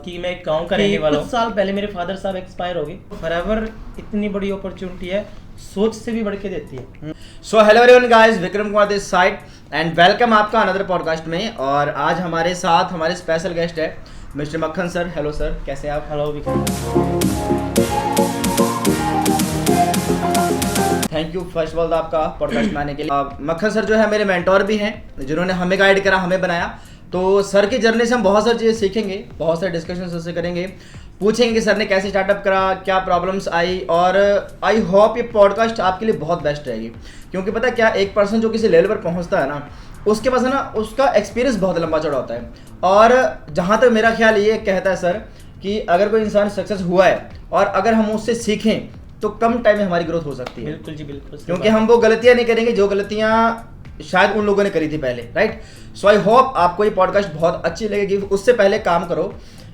कि मैं एक गांव का रहने वाला हूँ। कुछ साल पहले मेरे फादर साहब एक्सपायर हो गए। फॉरएवर इतनी बड़ी अपॉर्चुनिटी है, सोच से भी बढ़ के देती है। So hello everyone guys, Vikram Kumar this side and welcome आपका अनदर पॉडकास्ट में। और आज हमारे साथ हमारे स्पेशल गेस्ट है मिस्टर मक्खन सर। हेलो सर, कैसे हैं आप? Hello Vikram. Thank you first of all आपका पॉडकास्ट में आने के लिए। मक्खन सर जो है मेरे मेंटोर भी हैं, जिन्होंने हमें गाइड करा, हमें बनाया। तो सर की जर्नी से हम बहुत सारी चीज़ें सीखेंगे, बहुत सारे डिस्कशन सर से करेंगे, पूछेंगे कि सर ने कैसे स्टार्टअप करा, क्या प्रॉब्लम्स आई। और आई होप ये पॉडकास्ट आपके लिए बहुत बेस्ट रहेगी, क्योंकि पता है क्या, एक पर्सन जो किसी लेवल पर पहुंचता है ना, उसके पास है ना, उसका एक्सपीरियंस बहुत लंबा चौड़ा होता है। और जहाँ तक मेरा ख्याल ये कहता है सर कि अगर कोई इंसान सक्सेस हुआ है और अगर हम उससे सीखें तो कम टाइम में हमारी ग्रोथ हो सकती है। बिल्कुल जी, बिल्कुल। क्योंकि हम वो गलतियां नहीं करेंगे जो गलतियां शायद उन लोगों ने करी थी पहले, राइट। सो आई होप आपको ये पॉडकास्ट बहुत अच्छी लगेगी। उससे पहले काम करो,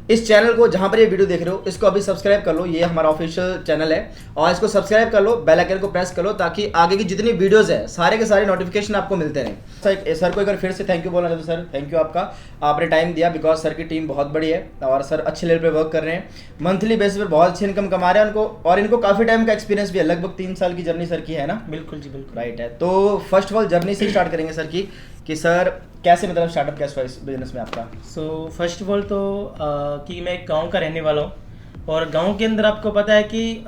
इस चैनल को जहां पर ये वीडियो देख रहे हो इसको अभी सब्सक्राइब कर लो। ये हमारा ऑफिशियल चैनल है और इसको सब्सक्राइब कर लो, बेल आइकन को प्रेस कर लो, ताकि आगे की जितनी वीडियोस है सारे के सारे नोटिफिकेशन आपको मिलते रहें। सर को एक बार फिर से थैंक यू बोलना चाहता हूं। सर थैंक यू आपका, आपने टाइम दिया, बिकॉज सर की टीम बहुत बड़ी है और सर अच्छे लेवल पे वर्क कर रहे हैं, मंथली बेसिस पर बहुत अच्छी इनकम कमा रहे हैं उनको, और इनको काफी टाइम का एक्सपीरियंस भी है, लगभग 3 साल की जर्नी सर की है ना। बिल्कुल जी, बिल्कुल। राइट है। तो फर्स्ट ऑफ ऑल जर्नी से स्टार्ट करेंगे सर की, कि सर कैसे मतलब स्टार्टअप कैसे हुआ इस बिजनेस में आपका? सो फर्स्ट ऑफ ऑल तो कि मैं एक गांव का रहने वाला हूँ, और गांव के अंदर आपको पता है कि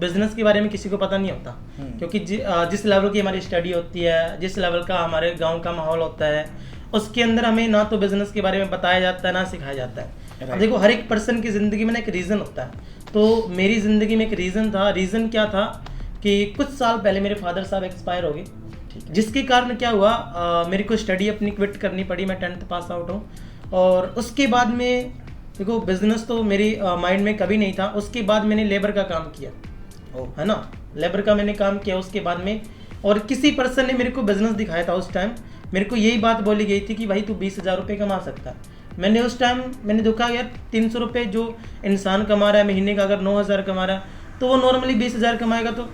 बिजनेस के बारे में किसी को पता नहीं होता। क्योंकि जिस लेवल की हमारी स्टडी होती है, जिस लेवल का हमारे गांव का माहौल होता है, उसके अंदर हमें ना तो बिजनेस के बारे में बताया जाता है, ना सिखाया जाता है। अब देखो, हर एक पर्सन की ज़िंदगी में ना एक रीज़न होता है। तो मेरी ज़िंदगी में एक रीज़न था। रीज़न क्या था कि कुछ साल पहले मेरे फादर साहब एक्सपायर हो गए, जिसके कारण क्या हुआ, मेरे को स्टडी अपनी क्विट करनी पड़ी। मैं 10th पास आउट हूँ, और उसके बाद में देखो, बिजनेस तो मेरी माइंड में कभी नहीं था। उसके बाद मैंने लेबर का काम किया, है ना, लेबर का मैंने काम किया उसके बाद में। और किसी पर्सन ने मेरे को बिजनेस दिखाया था। उस टाइम मेरे को यही बात बोली गई थी कि भाई तू 20,000 रुपये कमा सकता है। मैंने उस टाइम देखा यार, 300 रुपये जो इंसान कमा रहा है महीने का, अगर 9,000 कमा रहा है तो वो नॉर्मली 20,000 कमाएगा तो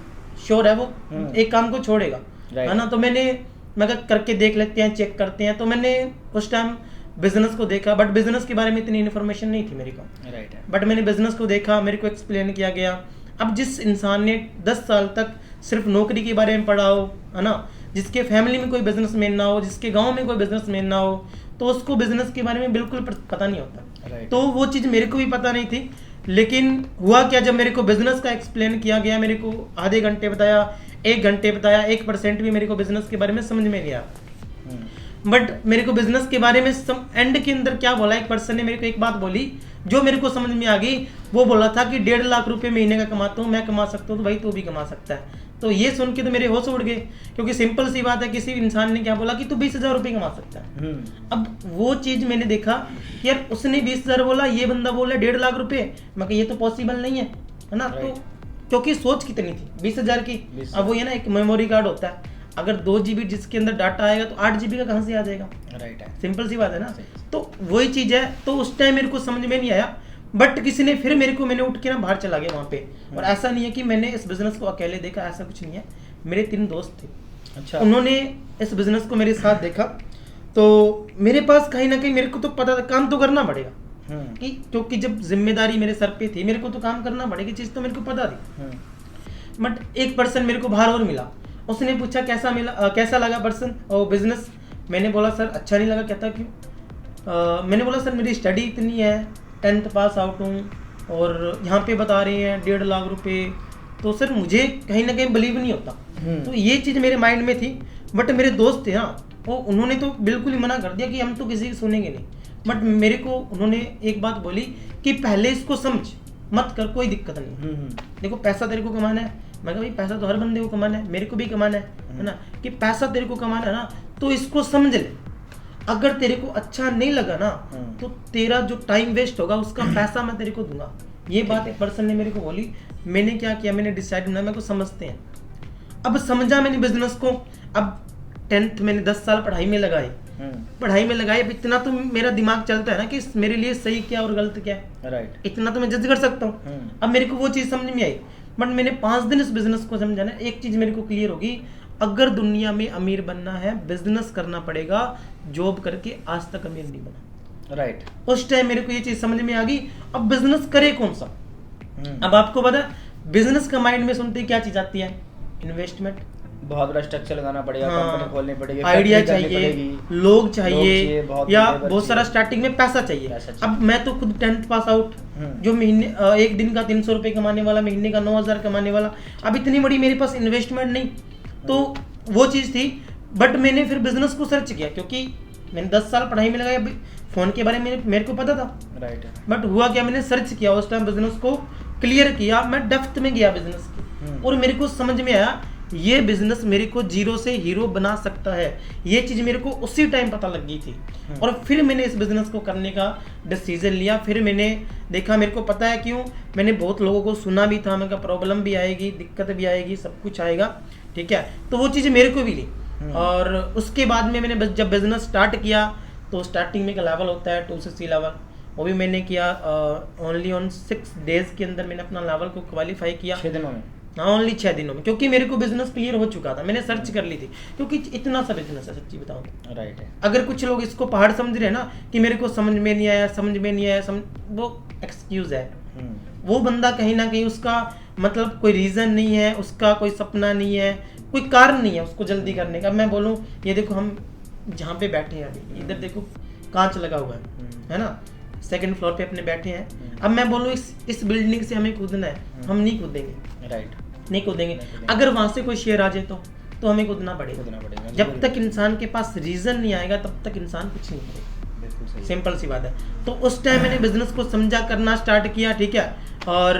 श्योर है वो एक काम को छोड़ेगा, है ना। तो मैं करके देख लेते हैं, चेक करते हैं। तो मैंने उस टाइम बिजनेस को देखा, बट बिजनेस के बारे में इतनी इन्फॉर्मेशन नहीं थी मेरे को, राइट है। बट मैंने बिजनेस को देखा, मेरे को एक्सप्लेन किया गया। अब जिस इंसान ने 10 साल तक सिर्फ नौकरी के बारे में पढ़ा हो, है ना, जिसके फैमिली में कोई बिजनेसमैन ना हो, जिसके गांव में कोई बिजनेसमैन ना हो, तो उसको बिजनेस के बारे में बिल्कुल पता नहीं होता। तो वो चीज़ मेरे को भी पता नहीं थी। लेकिन हुआ क्या, जब मेरे को बिजनेस का एक्सप्लेन किया गया, मेरे को आधे घंटे बताया, 1 घंटे बताया, 1% भी मेरे को बिजनेस के बारे में समझ में नहीं आया। बट मेरे को बिजनेस के बारे में एंड के अंदर क्या बोला, एक पर्सन ने मेरे को एक बात बोली जो मेरे को समझ में आ गई। वो बोला था कि 1.5 लाख रुपए महीने का कमाता हूँ, मैं कमा सकता हूँ, तो भाई तू भी कमा सकता है। तो ये सुन के तो मेरे होश उड़ गए, क्योंकि सिंपल सी बात है, किसी इंसान ने क्या बोला कि तू 20,000 रुपये कमा सकता है। अब वो चीज़ मैंने देखा कि यार उसने 20,000 बोला, ये बंदा बोला 1.5 लाख रुपये। मैं ये तो पॉसिबल नहीं है ना। तो क्योंकि सोच कितनी थी 20,000 की। अब वो ये ना, एक मेमोरी कार्ड होता है, अगर 2 GB जिसके अंदर डाटा आएगा तो 8 GB का कहाँ से आ जाएगा, राइट है। सिंपल सी बात है ना। तो वही चीज़ है। तो उस टाइम मेरे को समझ में नहीं आया, बट किसी ने फिर मैंने उठ के ना बाहर चला गया वहाँ पे। और ऐसा नहीं है कि मैंने इस बिजनेस को अकेले देखा, ऐसा कुछ नहीं है। मेरे 3 दोस्त थे, अच्छा, उन्होंने इस बिजनेस को मेरे साथ देखा। तो मेरे पास कहीं ना कहीं मेरे को तो पता था काम तो करना पड़ेगा, कि क्योंकि जब जिम्मेदारी मेरे सर पे थी, मेरे को तो काम करना पड़ेगी, चीज़ तो मेरे को पता थी। बट एक पर्सन मेरे को बाहर और मिला, उसने पूछा कैसा लगा पर्सन और बिजनेस। मैंने बोला सर अच्छा नहीं लगा। कहता क्यों? मैंने बोला सर मेरी स्टडी इतनी है, 10th पास आउट हूँ, और यहाँ पे बता रहे हैं 1.5 लाख रुपए, तो सर मुझे कहीं ना कहीं बिलीव नहीं होता। तो ये चीज़ मेरे माइंड में थी। बट मेरे दोस्त थे, हाँ, वो उन्होंने तो बिल्कुल ही मना कर दिया कि हम तो किसी की सुनेंगे नहीं। बट मेरे को उन्होंने एक बात बोली कि पहले इसको समझ, मत कर, कोई दिक्कत नहीं। देखो पैसा तेरे को कमाना है। मैं कहा भाई पैसा तो हर बंदे को कमाना है, मेरे को भी कमाना है ना, कि पैसा तेरे को कमाना है ना, तो इसको समझ ले। अगर तेरे को अच्छा नहीं लगा ना, तो तेरा जो टाइम वेस्ट होगा उसका पैसा मैं तेरे को दूंगा। ये बात एक पर्सन ने मेरे को बोली। मैंने क्या किया, मैंने डिसाइड बनाया, मेरे को समझते हैं। अब समझा मैंने बिजनेस को। अब 10th मैंने 10 साल पढ़ाई में लगाए, अब इतना तो मेरा दिमाग चलता है ना कि मेरे लिए सही क्या और गलत क्या है, राइट। इतना तो मैं जज कर सकता हूँ। अब मेरे को वो चीज़ समझ में आई, बट मैंने 5 दिन इस बिजनेस को समझा ना, एक चीज़ मेरे को क्लियर होगी, अगर दुनिया में अमीर बनना है बिजनेस करना पड़ेगा, जॉब करके आज तक अमीर नहीं बना। राइट। उस टाइम मेरे को ये चीज समझ में आ गई, अब बिजनेस करे कौन सा। अब आपको पता है बिजनेस का माइंड में सुनते ही क्या चीज आती है, इन्वेस्टमेंट, बहुत बड़ा स्ट्रक्चर लगाना पड़ेगा, कंपनी खोलनी पड़ेगी, आइडिया फैक्ट्री करनी चाहिए, पड़ेगी, लोग चाहिए, बहुत या लेबर बहुत सारा चाहिए। स्टार्टिंग में पैसा चाहिए। अब मैं तो खुद 10th पास आउट, जो महीने एक दिन का 300 रुपये कमाने वाला, महीने का 9,000 कमाने वाला, अब इतनी बड़ी मेरे पास इन्वेस्टमेंट नहीं, तो वो चीज़ थी। बट मैंने फिर बिजनेस को सर्च किया, क्योंकि मैंने 10 साल पढ़ाई में लगाया, फोन के बारे में मेरे को पता था। राइट। बट हुआ क्या, मैंने सर्च किया उस टाइम, बिजनेस को क्लियर किया, मैं डेप्थ में गया बिजनेस की, और मेरे को समझ में आया ये बिजनेस मेरे को जीरो से हीरो बना सकता है। ये चीज मेरे को उसी टाइम पता लग गई थी, और फिर मैंने इस बिजनेस को करने का डिसीजन लिया। फिर मैंने देखा, मेरे को पता है क्यों, मैंने बहुत लोगों को सुना भी था, मैं प्रॉब्लम भी आएगी, दिक्कत भी आएगी, सब कुछ आएगा, ठीक है, तो वो चीज़ मेरे को भी ली। और उसके बाद में मैंने जब बिजनेस स्टार्ट किया, तो स्टार्टिंग में एक लेवल होता है 260 लेवल, वो भी मैंने किया ओनली ऑन 6 डेज के अंदर मैंने अपना लेवल को क्वालिफाई किया। 6 दिनों में? हाँ, ओनली 6 दिनों में, क्योंकि मेरे को बिजनेस क्लियर हो चुका था, मैंने सर्च कर ली थी, क्योंकि इतना सा बिजनेस है, सच्ची बताऊं तो। राइट है। अगर कुछ लोग इसको पहाड़ समझ रहे हैं ना, कि मेरे को समझ में नहीं आया, समझ में नहीं आया, वो एक्सक्यूज है। वो बंदा कहीं ना कहीं उसका मतलब कोई रीजन नहीं है, उसका कोई सपना नहीं है, कोई कारण नहीं है उसको जल्दी करने का। मैं बोलूँ, ये देखो हम जहाँ पे बैठे हैं अभी, इधर देखो कांच लगा हुआ है ना, 2nd फ्लोर पे अपने बैठे हैं। अब मैं बोलूँ इस बिल्डिंग से हमें कूदना है, हम नहीं कूदेंगे। राइट, नहीं कूदेंगे। अगर वहां से कोई शेर आ जाए तो हमें कूदना पड़ेगा। जब तक इंसान के पास रीजन नहीं आएगा, तब तक इंसान कुछ नहीं करेगा। सिंपल सी बात है। तो उस टाइम मैंने बिजनेस को समझा, करना स्टार्ट किया, ठीक है, और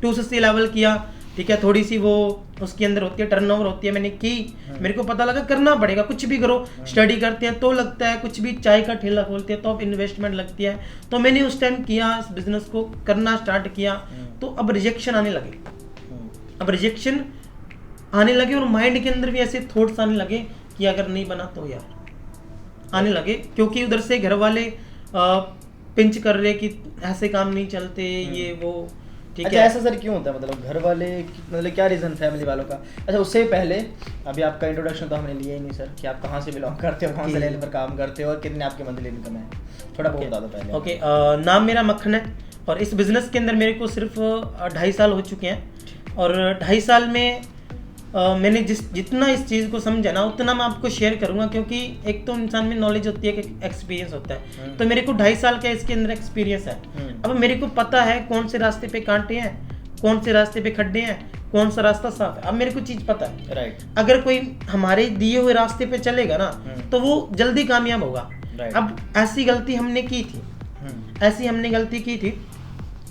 260 लेवल किया, ठीक है, थोड़ी सी वो उसके अंदर होती है, टर्नओवर होती है, मैंने की। मेरे को पता लगा करना पड़ेगा, कुछ भी करो, स्टडी करते हैं तो लगता है, कुछ भी चाय का ठेला खोलते हैं तो अब इन्वेस्टमेंट लगती है। तो मैंने उस टाइम किया, इस बिजनेस को करना स्टार्ट किया, तो अब रिजेक्शन आने लगे। अब रिजेक्शन आने लगे, और माइंड के अंदर भी ऐसे थॉट्स आने लगे कि अगर नहीं बना तो यार, आने लगे, क्योंकि उधर से घर वाले पिंच कर रहे कि ऐसे काम नहीं चलते, ये वो, ठीक अच्छा, है। ऐसा सर क्यों होता है, मतलब घर वाले मतलब क्या रीज़न फैमिली वालों का? अच्छा, उससे पहले अभी आपका इंट्रोडक्शन तो हमने लिया ही नहीं सर, कि आप कहाँ से बिलोंग करते हो, कौन से लेवल पर काम करते हो, और कितने आपके मंथली इनकम है, थोड़ा बहुत बता दो पहले। ओके, नाम मेरा मक्खन है, और इस बिज़नेस के अंदर मेरे को सिर्फ 2.5 साल हो चुके हैं, और 2.5 साल में मैंने जितना इस चीज़ को समझा ना, उतना मैं आपको शेयर करूंगा, क्योंकि एक तो इंसान में नॉलेज होती है, कि एक्सपीरियंस होता है। तो मेरे को 2.5 साल का इसके अंदर एक्सपीरियंस है। अब मेरे को पता है कौन से रास्ते पे कांटे हैं, कौन से रास्ते पे खड्डे हैं, कौन सा रास्ता साफ है। अब मेरे को चीज़ पता है। राइट। अगर कोई हमारे दिए हुए रास्ते पे चलेगा ना, तो वो जल्दी कामयाब होगा। अब ऐसी गलती हमने की थी, ऐसी हमने गलती की थी।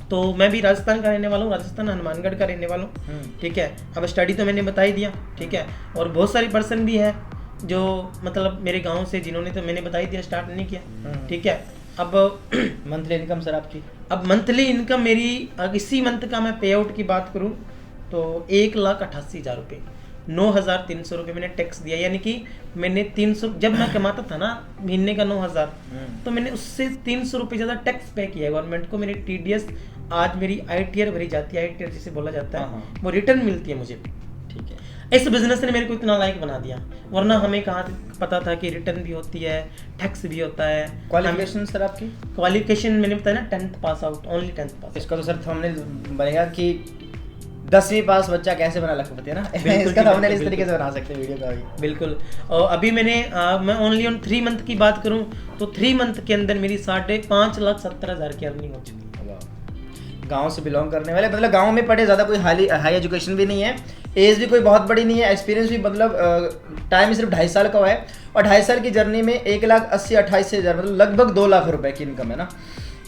तो मैं भी राजस्थान का रहने वाला हूँ, राजस्थान हनुमानगढ़ का रहने वाला हूँ, ठीक है। अब स्टडी तो मैंने बता ही दिया, ठीक है, और बहुत सारी पर्सन भी है जो मतलब मेरे गांव से, जिन्होंने तो मैंने बता ही दिया, स्टार्ट नहीं किया, ठीक है। अब मंथली इनकम सर आपकी? अब मंथली इनकम मेरी, इसी मंथ का मैं पे आउट की बात करूँ तो 1,88,000 रुपये, 9,300 रुपये मैंने टैक्स दिया। यानी कि मैंने 300, जब मैं कमाता था ना महीने का 9,000, तो मैंने उससे 300 रुपये ज़्यादा टैक्स पे किया है गवर्नमेंट को। मेरी TDS आज मेरी ITR भरी जाती है, ITR जिसे बोला जाता है, वो रिटर्न मिलती है मुझे, ठीक है। इस बिजनेस ने मेरे को इतना लायक बना दिया, वरना हमें कहाँ पता था कि रिटर्न भी होती है, टैक्स भी होता है। क्वालिफिकेशन सर आपकी? क्वालिफिकेशन मैंने बताया ना, 10th pass out, only 10th पास। इसका तो सर थंबनेल बनेगा कि 10वीं पास बच्चा कैसे बना लखपति, है ना? इसका थंबनेल इस तरीके से बना सकते हैं वीडियो का भी। बिल्कुल। और अभी मैं ओनली ऑन 3 मंथ की बात करूं तो 3 मंथ के अंदर मेरी 5,70,000 की अर्निंग हो चुकी है। गांव से बिलोंग करने वाले, मतलब गांव में पढ़े, ज़्यादा कोई हाई एजुकेशन भी नहीं है, एज भी कोई बहुत बड़ी नहीं है, एक्सपीरियंस भी मतलब टाइम ही सिर्फ 2.5 साल का हुआ है, और 2.5 साल की जर्नी में 1,80,28,000 मतलब लगभग 2 लाख रुपए की इनकम है ना।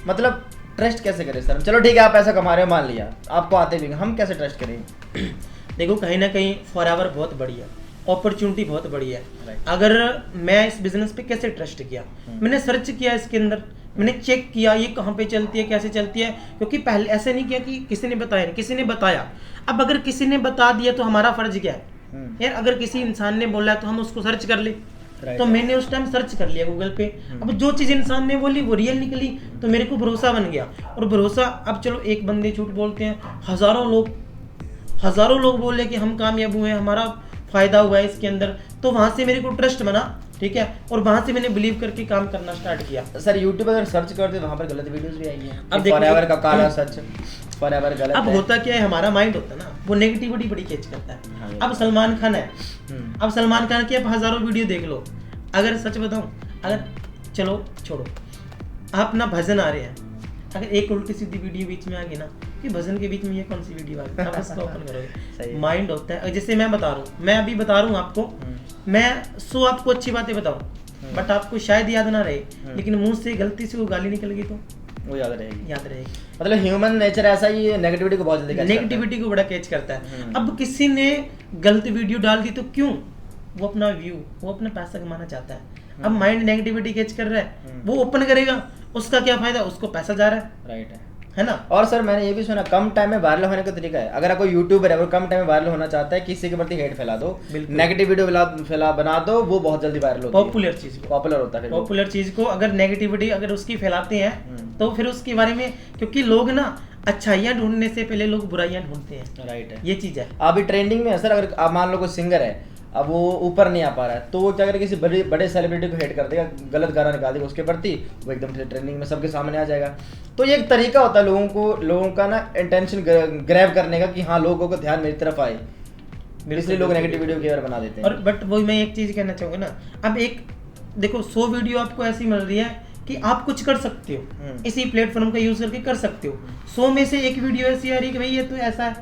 मतलब ट्रस्ट कैसे करें सर? चलो ठीक है, आप पैसा कमा रहे हो, मान लिया आपको आते भी, हम कैसे ट्रस्ट करेंगे? देखो, कहीं ना कहीं फॉरएवर बहुत बड़ी है, अपॉर्चुनिटी बहुत बड़ी है। अगर मैं इस बिजनेस पे कैसे ट्रस्ट किया, मैंने सर्च किया इसके अंदर, मैंने चेक किया ये कहाँ पे चलती है, कैसे चलती है, क्योंकि पहले ऐसे नहीं किया कि किसी ने बताया, नहीं, किसी ने बताया। अब अगर किसी ने बता दिया तो हमारा फर्ज क्या है यार? अगर किसी इंसान ने बोला है तो हम उसको सर्च कर ले। तो मैंने उस टाइम सर्च कर लिया गूगल पे। अब जो चीज़ इंसान ने बोली वो रियल निकली, तो मेरे को भरोसा बन गया। और भरोसा, अब चलो एक बंदे झूठ बोलते हैं, हज़ारों लोग बोले कि हम कामयाब हुए, हमारा फ़ायदा हुआ है इसके अंदर, तो वहाँ से मेरे को ट्रस्ट बना ठीक है, और वहां से मैंने बिलीव करके काम करना स्टार्ट किया। सर यूट्यूब अगर सर्च करते वहां पर गलत वीडियोस भी आई हैं। अब देखो फॉरएवर का काला सच, फॉरएवर गलत अब है। होता क्या है, हमारा माइंड होता है ना, वो नेगेटिविटी बड़ी कैच करता हाँ, है। अब सलमान खान है, हम्म। अब सलमान खान की आप हजारों वीडियो देख लो, अगर सच बताऊं, अगर चलो छोड़ो, आप ना भजन आ रहे हैं, अगर एक उल्टी सीधी वीडियो बीच में आ गई ना कि भजन के बीच में ये कौन सी वीडियो आ गई, आप उसको ओपन करोगे, माइंड होता है। जैसे मैं बता रहा हूँ, मैं अभी बता रहा हूँ आपको, मैं 100 आपको अच्छी बातें बताऊं, बट आपको शायद याद ना रहे, लेकिन मुंह से गलती से वो गाली निकल गई तो वो याद रहेगी। याद रहेगी। मतलब ह्यूमन नेचर ऐसा ही है, नेगेटिविटी को बहुत जल्दी catch करता है। नेगेटिविटी को बड़ा कैच करता है। अब किसी ने गलत वीडियो डाल दी तो क्यों, वो अपना व्यू, वो अपना पैसा कमाना चाहता है। अब माइंड नेगेटिविटी कैच कर रहा है, वो ओपन करेगा, उसका क्या फायदा, उसको पैसा जा रहा है, राइट है ना। और सर मैंने ये भी सुना कम टाइम में वायरल होने का तरीका है, अगर कोई यूट्यूबर है वो कम टाइम में वायरल होना चाहता है, किसी के प्रति हेट फैला दो, नेगेटिव वीडियो फैला बना दो, वो बहुत जल्दी वायरल होता है। पॉपुलर चीज को, पॉपुलर होता है, पॉपुलर चीज को अगर नेगेटिविटी अगर उसकी फैलाते हैं तो फिर उसके बारे में, क्योंकि लोग ना अच्छाइयाँ ढूंढने से पहले लोग बुराइयां ढूंढते हैं। राइट है, ये चीज है। अभी ट्रेंडिंग में है सर। अगर आप मान लो कोई सिंगर है, अब वो ऊपर नहीं आ पा रहा है, तो वो क्या करे, किसी बड़े सेलिब्रिटी को हेट कर देगा, गलत गाना निकाल देगा उसके प्रति, वो एकदम से ट्रेंडिंग में सबके सामने आ जाएगा। तो ये एक तरीका होता है लोगों का ना इंटेंशन ग्रैब करने का, कि हाँ लोगों का ध्यान मेरी तरफ आए, इसलिए लोग नेगेटिव वीडियो की ओर बना देते हैं। और बट वही मैं एक चीज कहना चाहूंगा ना, अब एक देखो 100 वीडियो आपको ऐसी मिल रही है कि आप कुछ कर सकते हो, इसी प्लेटफॉर्म का यूज करके कर सकते हो। 100 में से एक वीडियो ऐसी आ रही कि भाई ये तो ऐसा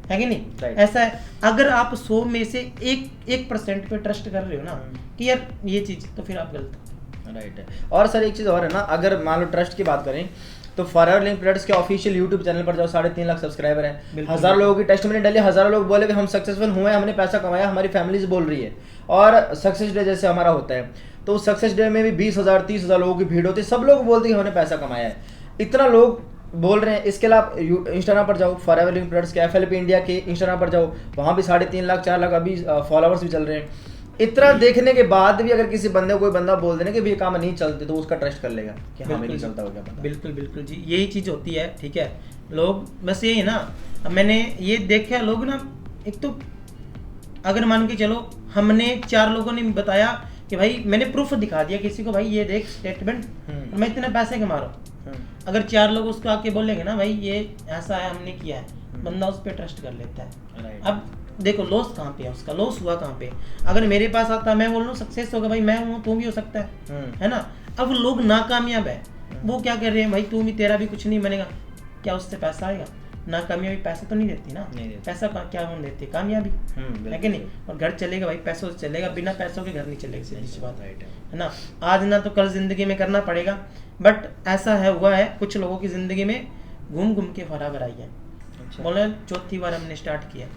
है कि नहीं, Right. ऐसा है। अगर आप 100 में से 1% पे ट्रस्ट कर रहे हो ना कि यार ये चीज, तो फिर आप गलत हो। राइट है। और सर एक चीज़ और है ना, अगर मान लो ट्रस्ट की बात करें तो फॉरएवर लिंक प्रोडक्ट्स के ऑफिशियल यूट्यूब चैनल पर जाओ, 3.5 लाख सब्सक्राइबर है, हज़ारों लोगों की टेस्टमनी डाली, हज़ारों लोग बोले कि हम सक्सेसफुल हुए, हमने पैसा कमाया, हमारी फैमिलीज बोल रही है। और सक्सेस डे जैसे हमारा होता है, तो उस सक्सेस डे में भी 20,000 30,000 लोगों की भीड़ होती है, सब लोग बोलते हैं कि हमने पैसा कमाया है, इतना लोग बोल रहे हैं। इसके अलावा इंस्टाग्राम पर जाओ, फॉरएवर लिंक प्रोडक्ट्स के FLP इंडिया के इंस्टाग्राम पर जाओ, वहाँ भी 3.5 लाख 4 लाख अभी फॉलोअर्स भी चल रहे हैं। इतना देखने के बाद भी अगर किसी बंदे को कोई बंदा बोल देना कि भी ये काम नहीं चलते, तो उसका ट्रस्ट कर लेगा कि हाँ नहीं चलता होगा। बिल्कुल बिल्कुल जी, यही चीज होती है। ठीक है, लोग बस यही है ना, अब मैंने ये देखा लोग ना, एक तो अगर मान के चलो हमने 4 लोगों ने बताया कि भाई मैंने प्रूफ दिखा दिया किसी को, भाई ये देख स्टेटमेंट, मैं इतने पैसे कमा रहा हूँ, अगर 4 लोग उसको आके बोलेंगे ना भाई ये ऐसा है हमने किया है, बंदा उस पर ट्रस्ट कर लेता है। अब देखो लॉस कहाँ पे है उसका, लॉस हुआ कहाँ पे। अगर मेरे पास आता मैं बोल रहा हूँ सक्सेस होगा, भाई मैं हूँ तू भी हो सकता है ना। अब लोग नाकामयाब है, वो क्या कर रहे हैं, भाई तू भी, तेरा भी कुछ नहीं बनेगा, क्या उससे पैसा आएगा? नाकामयाबी पैसा तो नहीं देती ना, पैसा क्या हम देते, कामयाबी है कि नहीं। और घर चलेगा भाई पैसों से चलेगा, बिना पैसों के घर नहीं चलेगा, सीधी बात है ना। आज ना तो कल जिंदगी में करना पड़ेगा, बट ऐसा है हुआ है कुछ लोगों की जिंदगी में घूम घूम के फराबर आई है। बोले 4थी बार हमने स्टार्ट किया,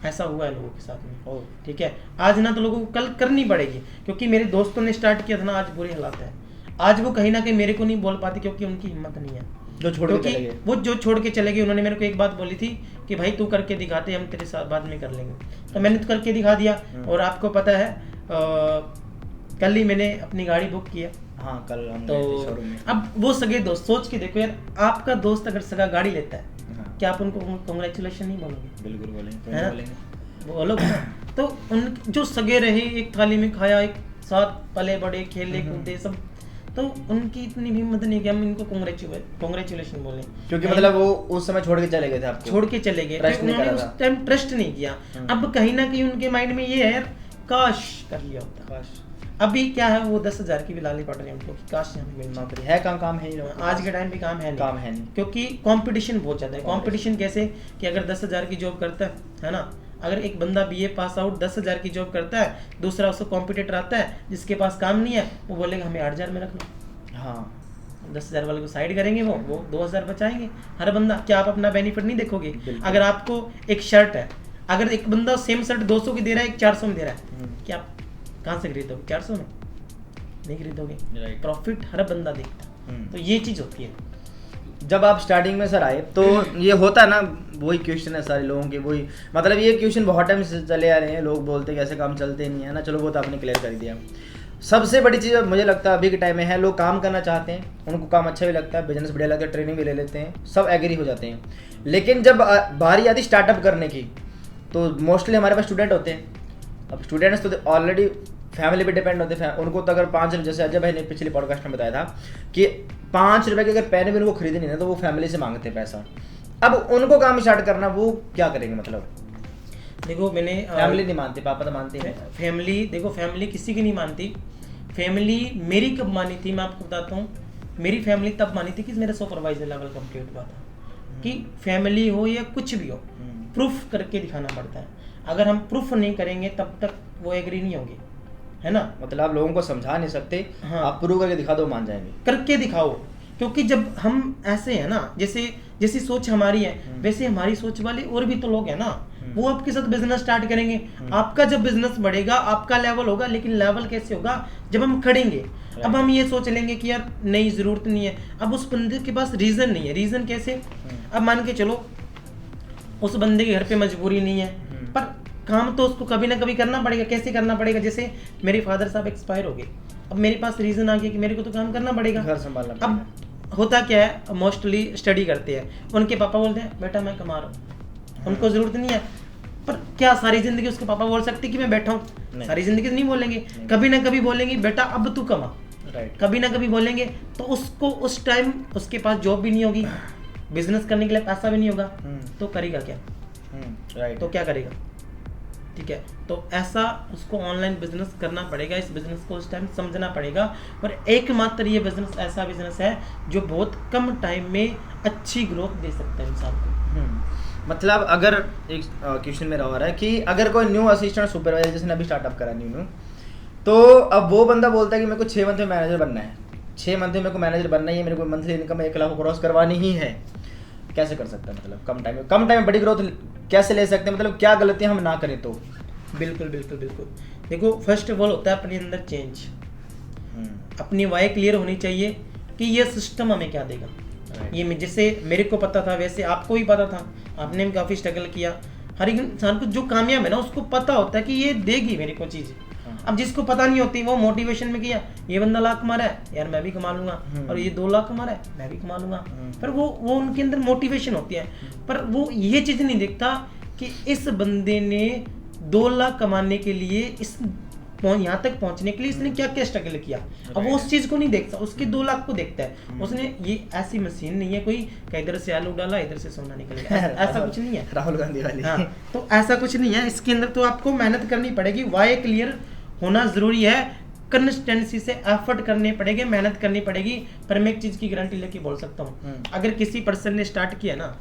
ऐसा हुआ है लोगों के साथ में। ठीक है, आज ना तो लोगों को कल करनी पड़ेगी, क्योंकि मेरे दोस्तों ने स्टार्ट किया था ना, आज बुरे हालात है। आज वो कहीं ना कहीं मेरे को नहीं बोल पाते, क्योंकि उनकी हिम्मत नहीं है, जो छोड़ के चले गए। वो जो छोड़ के चले गए, उन्होंने मेरे को एक बात बोली थी कि भाई तू करके दिखाते, हम तेरे साथ बाद में कर लेंगे। तो मैंने तो करके दिखा दिया। और आपको पता है कल ही मैंने अपनी गाड़ी बुक किया। हाँ, कल हम तो शोरूम में। अब वो सगे दोस्त, सोच के देखो यार, आपका दोस्त अगर सगा गाड़ी लेता है, क्या आप उनको कांग्रेचुलेशन नहीं बोलोगे? बिल्कुल बोलेंगे, है ना, बोलोगे ना। तो उन जो सगे रहे, एक थाली में खाया, एक साथ पले बड़े, खेले कूदे सब, तो उनकी इतनी भी हिम्मत नहीं कि हम इनको कांग्रेचुलेशन बोलें, क्योंकि मतलब वो उस समय छोड़ के चले गए थे आपको, छोड़ के चले गए, उन्होंने उस टाइम ट्रस्ट नहीं किया। अब कहीं ना कहीं उनके माइंड में ये है यार, काश कर लिया होता। अभी क्या है, वो 10,000 की भी लाली पड़ रही है उनको कि काश हमें मिल नौकरी है, काम है ही नहीं, आज के टाइम पे काम है नहीं, क्योंकि कंपटीशन बहुत ज्यादा है। कंपटीशन कैसे कि अगर 10,000 की जॉब करता है ना, अगर एक बंदा BA पास आउट 10,000 की जॉब करता है, दूसरा उसको कॉम्पिटिटर आता है जिसके पास काम नहीं है, वो बोलेगा हमें 8,000 में रख लो। हाँ, 10,000 वाले को साइड करेंगे, वो 2,000 बचाएंगे हर बंदा। क्या आप अपना बेनिफिट नहीं देखोगे? अगर आपको एक शर्ट है, अगर एक बंदा सेम शर्ट 200 की दे रहा है, एक 400 में दे रहा है, क्या आप कहाँ से खरीदोगे? 400 में नहीं खरीदोगे। प्रॉफिट हर बंदा देखता है। तो ये चीज होती है। जब आप स्टार्टिंग में सर आए तो ये होता है ना, वही क्वेश्चन है सारे लोगों के, वही मतलब ये क्वेश्चन बहुत टाइम से चले आ रहे हैं, लोग बोलते हैं कि ऐसे काम चलते नहीं है ना। चलो वो तो आपने क्लियर कर दिया। सबसे बड़ी चीज़ मुझे लगता है अभी के टाइम में है, लोग काम करना चाहते हैं, उनको काम अच्छा भी लगता है, बिजनेस बढ़िया लगता है, ट्रेनिंग भी ले लेते हैं, सब एग्री हो जाते हैं। लेकिन जब बारी आती स्टार्टअप करने की, तो मोस्टली हमारे पास स्टूडेंट होते हैं। अब स्टूडेंट्स तो ऑलरेडी फैमिली पे डिपेंड होते हैं। उनको तो अगर 5 रुपये, जैसे अजय भाई ने पिछले पॉडकास्ट में बताया था कि 5 रुपये की अगर पेन भी उनको खरीदनी है तो वो फैमिली से मांगते हैं पैसा। अब उनको काम स्टार्ट करना, वो क्या करेंगे? मतलब देखो मैंने फैमिली नहीं मानती, पापा तो मानते हैं। फैमिली, देखो फैमिली किसी की नहीं मानती। फैमिली मेरी कब मानी थी मैं आपको बताता हूँ। मेरी फैमिली तब मानी थी कि मेरा सुपरवाइजर लेवल कंप्लीट हुआ था। कि फैमिली हो या कुछ भी हो, प्रूफ करके दिखाना पड़ता है। अगर हम प्रूफ नहीं करेंगे तब तक वो एग्री नहीं होगी, है ना। मतलब आप लोगों को समझा नहीं सकते, हाँ। आप प्रूव करके दिखा दो, मान जाएंगे। करके दिखाओ, क्योंकि जब हम ऐसे हैं ना, जैसी सोच हमारी है वैसे हमारी सोच वाले और भी तो लोग हैं ना, वो आपके साथ बिजनेस स्टार्ट करेंगे। आपका जब बिजनेस बढ़ेगा आपका लेवल होगा, लेकिन लेवल कैसे होगा? जब हम खड़ेंगे। अब हम ये सोच लेंगे कि यार नहीं जरूरत नहीं है, अब उस बंदे के पास रीजन नहीं है। रीजन कैसे? अब मान के चलो उस बंदे के घर पे मजबूरी नहीं है, पर काम तो उसको कभी ना कभी करना पड़ेगा। कैसे करना पड़ेगा? जैसे मेरे फादर साहब एक्सपायर हो गए, अब मेरे पास रीजन आ गया कि मेरे को तो काम करना पड़ेगा, घर संभालना पड़ेगा। अब होता क्या है, मोस्टली स्टडी करते हैं, उनके पापा बोलते हैं बेटा मैं कमा रहा हूँ, उनको जरूरत नहीं है। पर क्या सारी जिंदगी उसके पापा बोल सकते कि मैं बैठा हूँ? सारी जिंदगी तो नहीं बोलेंगे, कभी ना कभी बोलेंगे बेटा अब तू कमा, कभी ना कभी बोलेंगे। तो उसको उस टाइम उसके पास जॉब भी नहीं होगी, बिजनेस करने के लिए पैसा भी नहीं होगा, तो करेगा क्या? तो क्या करेगा? ठीक है, तो ऐसा उसको ऑनलाइन बिजनेस करना पड़ेगा। इस बिजनेस को उस टाइम समझना पड़ेगा। और एकमात्र ये बिजनेस ऐसा बिजनेस है जो बहुत कम टाइम में अच्छी ग्रोथ दे सकता है इंसान को। मतलब अगर एक क्वेश्चन मेरा हो रहा है कि अगर कोई न्यू असिस्टेंट सुपरवाइजर जिसने अभी स्टार्टअप करा न्यू, तो अब वो बंदा बोलता है कि मेरे को 6 मंथ में मैनेजर बनना है, 6 मंथ में मेरे को मैनेजर बनना ही है, मेरे को मंथली इनकम 1 लाख क्रॉस करवानी ही है, कैसे कर सकता है? मतलब कम टाइम में बड़ी ग्रोथ कैसे ले सकते हैं? मतलब क्या गलतियां हम ना करें तो? बिल्कुल बिल्कुल बिल्कुल। देखो फर्स्ट ऑफ ऑल होता है अपने अंदर चेंज, अपनी वाई क्लियर होनी चाहिए कि ये सिस्टम हमें क्या देगा। ये जैसे मेरे को पता था वैसे आपको भी पता था, आपने भी काफ़ी स्ट्रगल किया। हर एक इंसान को जो कामयाब है ना उसको पता होता है कि ये देगी मेरे को चीज़। अब जिसको पता नहीं होती वो मोटिवेशन में किया, ये बंदा लाख कमा रहा है यार मैं भी कमा लूंगा, और ये 2 लाख कमा रहा है मैं भी कमा लूंगा। पर वो उनके अंदर मोटिवेशन होती है, पर वो ये चीज़ नहीं देखता कि इस बंदे ने 2 लाख कमाने के लिए इस यहाँ तक पहुंचने के लिए इसने क्या क्या स्ट्रगल किया। अब वो उस चीज को नहीं देखता, उसके 2 लाख को देखता है। उसने ये ऐसी मशीन नहीं है कोई कि इधर से आलू डाला इधर से सोना निकल गया, ऐसा कुछ नहीं है। राहुल गांधी वाली। हाँ, तो ऐसा कुछ नहीं है। इसके अंदर तो आपको मेहनत करनी पड़ेगी, वाई क्लियर होना जरूरी है, कंसिस्टेंसी से एफर्ट करने पड़ेंगे, मेहनत करनी पड़ेगी। पर मैं एक चीज की गारंटी लेके बोल सकता हूँ, अगर किसी पर्सन ने स्टार्ट किया ना,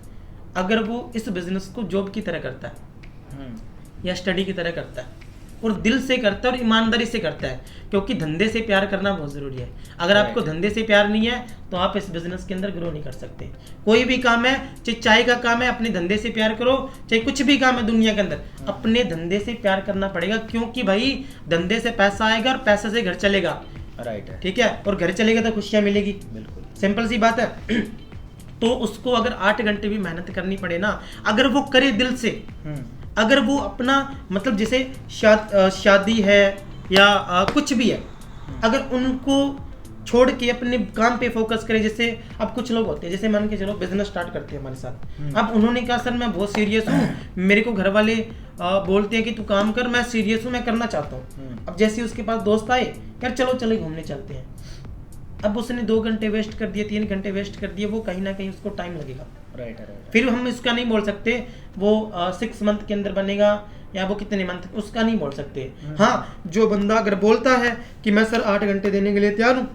अगर वो इस बिजनेस को जॉब की तरह करता है या स्टडी की तरह करता है और दिल से करता है और ईमानदारी से करता है, क्योंकि धंधे से प्यार करना बहुत ज़रूरी है। अगर आपको धंधे से प्यार नहीं है तो आप इस बिजनेस के अंदर ग्रो नहीं कर सकते। कोई भी काम है, चाहे चाय का काम है, अपने धंधे से प्यार करो, चाहे कुछ भी काम है दुनिया के अंदर, अपने धंधे से प्यार करना पड़ेगा। क्योंकि भाई धंधे से पैसा आएगा और पैसे से घर चलेगा। राइट है, ठीक है, और घर चलेगा तो खुशियाँ मिलेगी। बिल्कुल सिंपल सी बात है। तो उसको अगर 8 घंटे भी मेहनत करनी पड़े ना, अगर वो करे दिल से, अगर वो अपना मतलब जैसे शादी है या कुछ भी है, अगर उनको छोड़ के अपने काम पे फोकस करे। जैसे अब कुछ लोग होते हैं, जैसे मान के चलो बिजनेस स्टार्ट करते हैं हमारे साथ, अब उन्होंने कहा सर मैं बहुत सीरियस हूँ, मेरे को घर वाले बोलते हैं कि तू काम कर, मैं सीरियस हूँ, मैं करना चाहता हूँ। अब जैसे उसके पास दोस्त आए, यार चलो चले घूमने चलते हैं, अब उसने 2 घंटे वेस्ट कर दिए, 3 घंटे वेस्ट कर दिए, वो कहीं ना कहीं उसको टाइम लगेगा। राइट। फिर हम इसका नहीं बोल सकते वो 6 मंथ के अंदर बनेगा या वो कितने मंथ, उसका नहीं बोल सकते। हाँ, जो बंदा अगर बोलता है कि मैं सर 8 घंटे देने के लिए तैयार हूँ,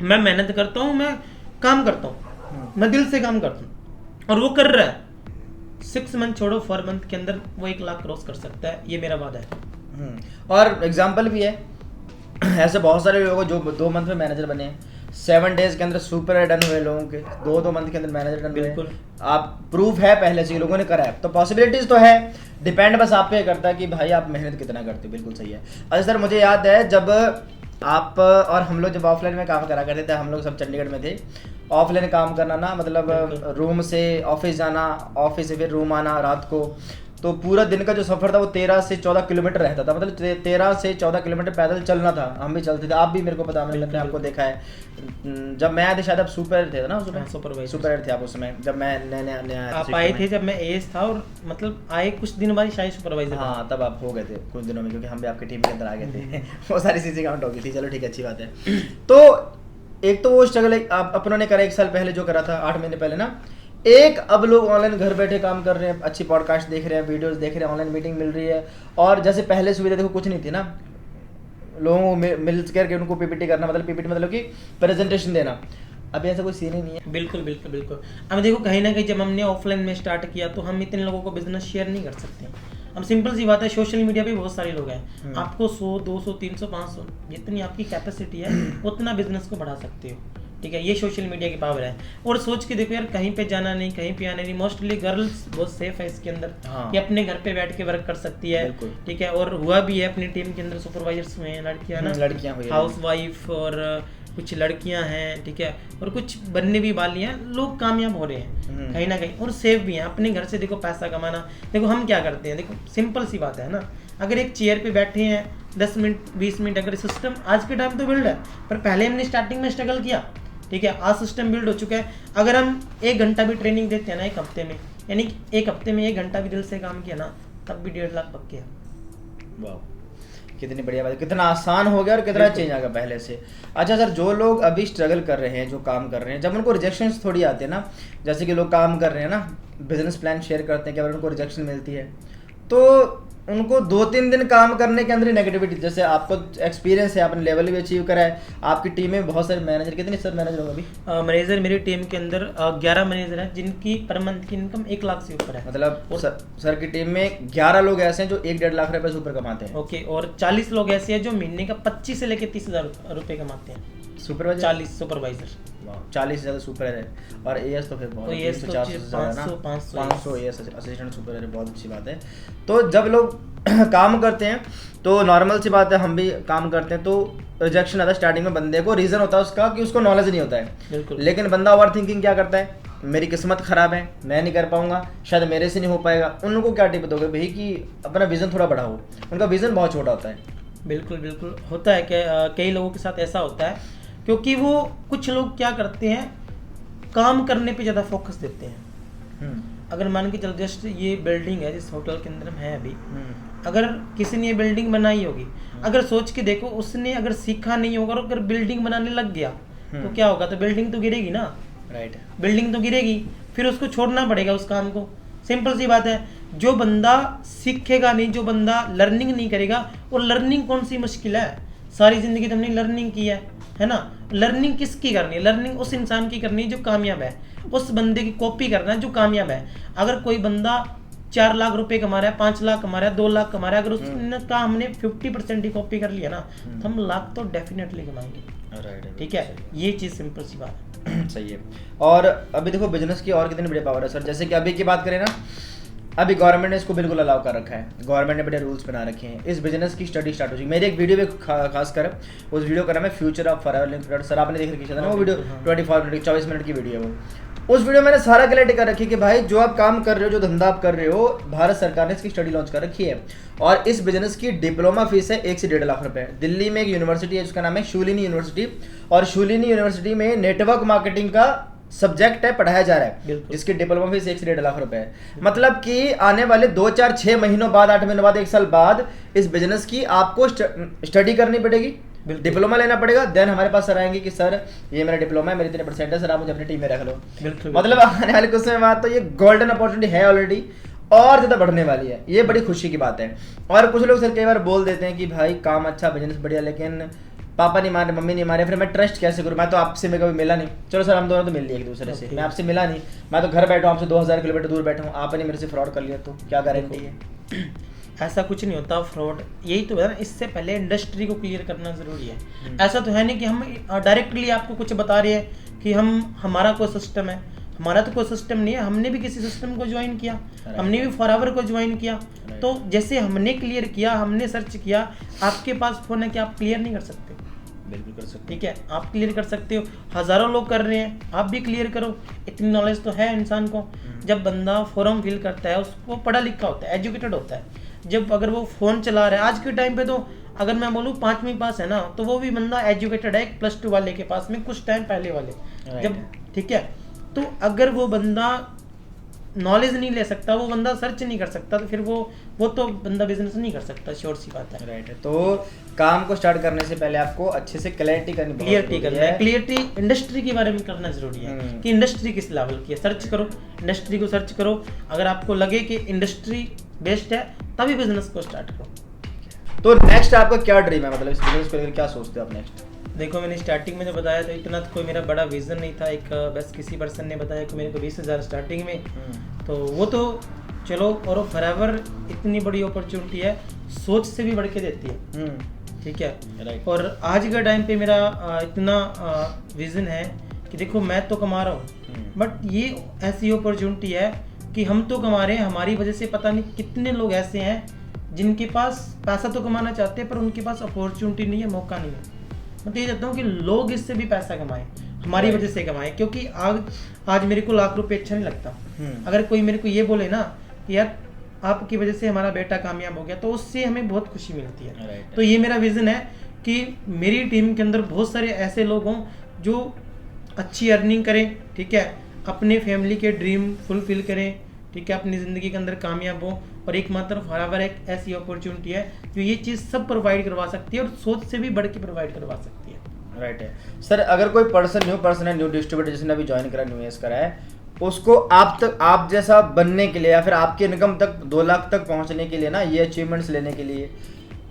मैं मेहनत करता हूँ, मैं काम करता हूँ, मैं दिल से काम करता हूँ, और वो कर रहा है, 6 मंथ छोड़ो 4 मंथ के अंदर वो 1 लाख क्रॉस कर सकता है, ये मेरा वादा है। और एग्जाम्पल भी है ऐसे बहुत सारे लोग जो 2 मंथ में मैनेजर बने हैं, 7 डेज के अंदर सुपर डन हुए लोगों के, 2 मंथ के अंदर मैनेजर डन हुए। आप प्रूफ है पहले से लोगों ने करा है, तो पॉसिबिलिटीज तो है, डिपेंड बस आप पे करता है कि भाई आप मेहनत कितना करते हो। बिल्कुल सही है। अच्छा सर, मुझे याद है जब आप और हम लोग जब ऑफलाइन में काम करा करते थे, हम लोग सब चंडीगढ़ में थे, ऑफलाइन काम करना ना, मतलब रूम से ऑफिस जाना, ऑफिस से फिर रूम आना रात को, तो पूरा दिन का जो सफ़र था वो 13 से 14 किलोमीटर रहता था, मतलब 13 से 14 किलोमीटर पैदल चलना था। हम भी चलते थे, आप भी, मेरे को पता, मैंने आपको देखा है। जब मैं आया था शायद आप सुपर थे ना, सुपर थे आप उस समय, जब मैं नया आया आप आए थे जब मैं एज था, और मतलब आए कुछ दिन बाद शायद सुपरवाइजर। हाँ, तब आप हो गए थे कुछ दिनों में, क्योंकि हम भी आपकी टीम के अंदर आ गए थे। वो सारी चीज़ें काउंट हो गई थी। चलो ठीक है, अच्छी बात है। तो एक तो वो स्ट्रगल आप अपनों ने करा 1 साल पहले, जो करा था 8 महीने पहले ना। एक अब लोग ऑनलाइन घर बैठे काम कर रहे हैं, अच्छी पॉडकास्ट देख रहे हैं, वीडियोस देख रहे हैं, ऑनलाइन मीटिंग मिल रही है। और जैसे पहले सुविधा देखो कुछ नहीं थी ना, लोगों को मिल करके उनको पीपीटी करना, मतलब पीपीटी मतलब कि प्रेजेंटेशन देना। अभी ऐसा कोई सीन ही नहीं है। बिल्कुल बिल्कुल बिल्कुल। अब देखो कहीं ना कहीं जब हमने ऑफलाइन में स्टार्ट किया तो हम इतने लोगों को बिजनेस शेयर नहीं कर सकते। अब सिंपल सी बात है, सोशल मीडिया पे बहुत सारे लोग हैं, आपको 100 200 300 500 जितनी आपकी कैपेसिटी है उतना बिजनेस को बढ़ा सकते हो। ठीक है, ये सोशल मीडिया की पावर है। और सोच के देखो यार, कहीं पे जाना नहीं, कहीं पे आना नहीं। मोस्टली गर्ल्स बहुत सेफ है इसके अंदर, कि अपने घर पे बैठ के वर्क कर सकती है। ठीक है, और हुआ भी है अपनी टीम के अंदर सुपरवाइजर्स हुए हैं लड़कियां हुई, हाउस वाइफ, और कुछ लड़कियां हैं। ठीक है, और कुछ बनने भी वाली हैं। लोग कामयाब हो रहे हैं कहीं ना कहीं, और सेफ भी हैं। अपने घर से देखो पैसा कमाना, देखो हम क्या करते हैं, देखो सिंपल सी बात है ना, अगर एक चेयर पे बैठे हैं 10 मिनट 20 मिनट, अगर सिस्टम आज के टाइम तो बिल्ड है, पर पहले हमने स्टार्टिंग में स्ट्रगल किया। ठीक है, आज सिस्टम बिल्ड हो चुका है। अगर हम 1 घंटा भी ट्रेनिंग देते हैं ना 1 हफ्ते में, यानी 1 हफ्ते में 1 घंटा भी दिल से काम किया ना, तब भी 1.5 लाख पक्के हैं। वाह, कितनी बढ़िया बात है, कितना आसान हो गया और कितना चेंज आ गया पहले से। अच्छा सर, जो लोग अभी स्ट्रगल कर रहे हैं, जो काम कर रहे हैं, जब उनको रिजेक्शंस थोड़ी आते हैं ना, जैसे कि लोग काम कर रहे हैं ना, बिजनेस प्लान शेयर करते हैं कि अगर उनको रिजेक्शन मिलती है तो उनको 2-3 दिन काम करने के अंदर ही नेगेटिविटी, जैसे आपको एक्सपीरियंस है, आपने लेवल भी अचीव करा है, आपकी टीम में बहुत सारे मैनेजर, कितने सर मैनेजर होगा अभी? मैनेजर मेरी टीम के अंदर 11 मैनेजर हैं, जिनकी पर मंथ की इनकम 1 लाख से ऊपर है। मतलब सर की टीम में 11 लोग ऐसे हैं जो 1-1.5 लाख रुपए से ऊपर कमाते हैं। ओके, और 40 लोग ऐसे हैं जो महीने का 25 से लेकर 30,000 रुपए कमाते हैं। सुपरवाइजर 40 सुपरवाइजर, 40 से ज़्यादा सुपर है। और एएस तो फिर बहुत, 500 एएस असिस्टेंट सुपर है, बहुत अच्छी बात है। तो जब लोग काम करते हैं तो नॉर्मल सी बात है, हम भी काम करते हैं तो रिजेक्शन आता है स्टार्टिंग में। बंदे को रीज़न होता है उसका कि उसको नॉलेज नहीं होता है, लेकिन बंदा ओवर थिंकिंग क्या करता है, मेरी किस्मत ख़राब है, मैं नहीं कर पाऊंगा, शायद मेरे से नहीं हो पाएगा। उन लोगों को क्या टिप दोगे भाई कि अपना विज़न थोड़ा बढ़ाओ? उनका विज़न बहुत छोटा होता है। बिल्कुल बिल्कुल होता है कि कई लोगों के साथ ऐसा होता है, क्योंकि वो कुछ लोग क्या करते हैं, काम करने पे ज़्यादा फोकस देते हैं। अगर मान के चल, जस्ट ये बिल्डिंग है जिस होटल के अंदर हम हैं अभी, अगर किसी ने ये बिल्डिंग बनाई होगी, अगर सोच के देखो, उसने अगर सीखा नहीं होगा और अगर बिल्डिंग बनाने लग गया तो क्या होगा? तो बिल्डिंग तो गिरेगी ना। राइट, बिल्डिंग तो गिरेगी, फिर उसको छोड़ना पड़ेगा उस काम को। सिंपल सी बात है, जो बंदा सीखेगा नहीं, जो बंदा लर्निंग नहीं करेगा, और लर्निंग कौन सी मुश्किल है, सारी जिंदगी तो हमने लर्निंग की है ना। लर्निंग किसकी करनी है? लर्निंग उस इंसान की करनी है जो कामयाब है, उस बंदे की कॉपी करना है जो कामयाब है। अगर कोई बंदा 4 लाख रुपए कमा रहा है, 5 लाख कमा रहा है, 2 लाख कमा रहा है, अगर उसका हमने 50% ही कॉपी कर लिया ना, तो हम लाख तो डेफिनेटली कमाएंगे। ठीक है, ये चीज़ सिंपल सी बात है। सही है। और अभी देखो बिजनेस की और कितनी बड़ी पावर है सर, जैसे कि अभी की बात करें ना, अभी गवर्नमेंट ने इसको बिल्कुल अलाउ कर रखा है, गवर्नमेंट ने बड़े रूल्स बना रखे हैं। इस बिजनेस की स्टडी स्टार्ट हो चुकी है। मेरी एक वीडियो भी खास कर, उस वीडियो का नाम है future of forever link product. Sir आपने देख रखी है ना वो वीडियो, 24 मिनट की वीडियो है वो। उस वीडियो में मैंने सारा क्लैरिटी कर रखी है कि भाई जो आप काम कर रहे हो, जो धंधा आप कर रहे हो, भारत सरकार ने इसकी स्टडी लॉन्च कर रखी है। और इस बिजनेस की डिप्लोमा फीस है 1 से 1.5 लाख रुपए। दिल्ली में एक यूनिवर्सिटी है जिसका नाम है शूलिनी यूनिवर्सिटी, और शूलिनी यूनिवर्सिटी में नेटवर्क मार्केटिंग का सब्जेक्ट है, पढ़ाया जा रहा है, जिसकी डिप्लोमा फीस 1 से 1.5 लाख रुपए है। मतलब कि आने वाले 2 4 6 महीनों बाद, 8 महीनों बाद, 1 साल बाद इस बिजनेस की आपको स्टडी करनी पड़ेगी, डिप्लोमा लेना पड़ेगा। देन हमारे पास सर आएंगे कि सर ये मेरा डिप्लोमा है, मेरे इतने % है, सर आप मुझे अपनी टीम में रख लो। मतलब आने वाले कुछ समय बाद तो ये गोल्डन अपॉर्चुनिटी है ऑलरेडी, और ज़्यादा बढ़ने वाली है। ये बड़ी खुशी की बात है। और कुछ लोग सर कई बार बोल देते हैं कि भाई काम अच्छा, बिजनेस बढ़िया, लेकिन पापा नहीं मारे, मम्मी नहीं मारे, फिर मैं ट्रस्ट कैसे करूँ? मैं तो आपसे मैं कभी मिला नहीं। चलो सर हम दोनों तो मिल लिए एक दूसरे से, मैं आपसे मिला नहीं, मैं तो घर बैठा हूँ, आपसे 2000 किलोमीटर दूर बैठा हूँ, आपने मेरे से फ्रॉड कर लिया तो क्या गारंटी है? ऐसा कुछ नहीं होता फ्रॉड, यही तो है ना। इससे पहले इंडस्ट्री को क्लियर करना जरूरी है। ऐसा तो है नहीं कि हम डायरेक्टली आपको कुछ बता रहे हैं कि हमारा कोई सिस्टम है। हमारा तो कोई सिस्टम नहीं है, हमने भी किसी सिस्टम को ज्वाइन किया, हमने भी फॉरएवर को ज्वाइन किया। तो जैसे हमने क्लियर किया, हमने सर्च किया, आपके पास फोन है कि आप क्लियर नहीं कर सकते। बिल्कुल कर सकते ठीक है, आप क्लियर कर सकते हो, हजारों लोग कर रहे हैं, आप भी क्लियर करो, इतनी नॉलेज तो है इंसान को। जब बंदा फॉर्म फिल करता है उसको पढ़ा लिखा होता है, एजुकेटेड होता है, जब अगर वो फ़ोन चला रहा है आज के टाइम पे, तो अगर मैं बोलूँ 5वीं पास है ना, तो वो भी बंदा एजुकेटेड है +2 वाले के पास में, कुछ टाइम पहले वाले जब, ठीक है। तो अगर वो बंदा नॉलेज नहीं ले सकता, वो बंदा सर्च नहीं कर सकता, तो फिर वो तो बंदा बिजनेस नहीं कर सकता, श्योर सी बात है। राइट है। तो काम को स्टार्ट करने से पहले आपको अच्छे से क्लैरिटी करनी, क्लियरिटी करना है, क्लियरिटी इंडस्ट्री के बारे में करना जरूरी है कि इंडस्ट्री किस लेवल की है, सर्च करो, इंडस्ट्री को सर्च करो, अगर आपको लगे कि इंडस्ट्री बेस्ट है तभी बिजनेस को स्टार्ट करो। तो नेक्स्ट आपका क्या ड्रीम है, मतलब इस बिजनेस को लेकर क्या सोचते हो आप नेक्स्ट? देखो, मैंने स्टार्टिंग में जो बताया तो इतना तो कोई मेरा बड़ा विजन नहीं था, एक बस किसी पर्सन ने बताया कि मेरे को 20,000 स्टार्टिंग में, तो वो तो चलो, और फॉरएवर इतनी बड़ी अपॉर्चुनिटी है, सोच से भी बढ़ के देती है, ठीक है। राइट। और आज के टाइम पे मेरा इतना विजन है कि देखो मैं तो कमा रहा हूँ, बट ये ऐसी अपॉर्चुनिटी है कि हम तो कमा रहे हैं, हमारी वजह से पता नहीं कितने लोग ऐसे हैं जिनके पास पैसा तो कमाना चाहते हैं पर उनके पास अपॉर्चुनिटी नहीं है, मौका नहीं है। मैं तो ये चाहता हूँ कि लोग इससे भी पैसा कमाएं, हमारी वजह से कमाएं, क्योंकि आज मेरे को लाख रुपए अच्छा नहीं लगता। अगर कोई मेरे को ये बोले ना कि यार आपकी वजह से हमारा बेटा कामयाब हो गया, तो उससे हमें बहुत खुशी मिलती है। तो ये मेरा विजन है कि मेरी टीम के अंदर बहुत सारे ऐसे लोग हों जो अच्छी अर्निंग करें, ठीक है, अपने फैमिली के ड्रीम फुलफिल करें, ठीक है, अपनी ज़िंदगी के अंदर कामयाब हो। और एकमात्र फॉरएवर एक ऐसी अपॉर्चुनिटी है जो ये चीज़ सब प्रोवाइड करवा सकती है और सोच से भी बढ़ के प्रोवाइड करवा सकती है। राइट है सर। अगर कोई पर्सन है न्यू डिस्ट्रीब्यूटर जिसने अभी ज्वाइन करा, न्यू करा है, उसको आप जैसा बनने के लिए या फिर आपके इनकम तक 2 लाख तक पहुंचने के लिए ना, ये अचीवमेंट्स लेने के लिए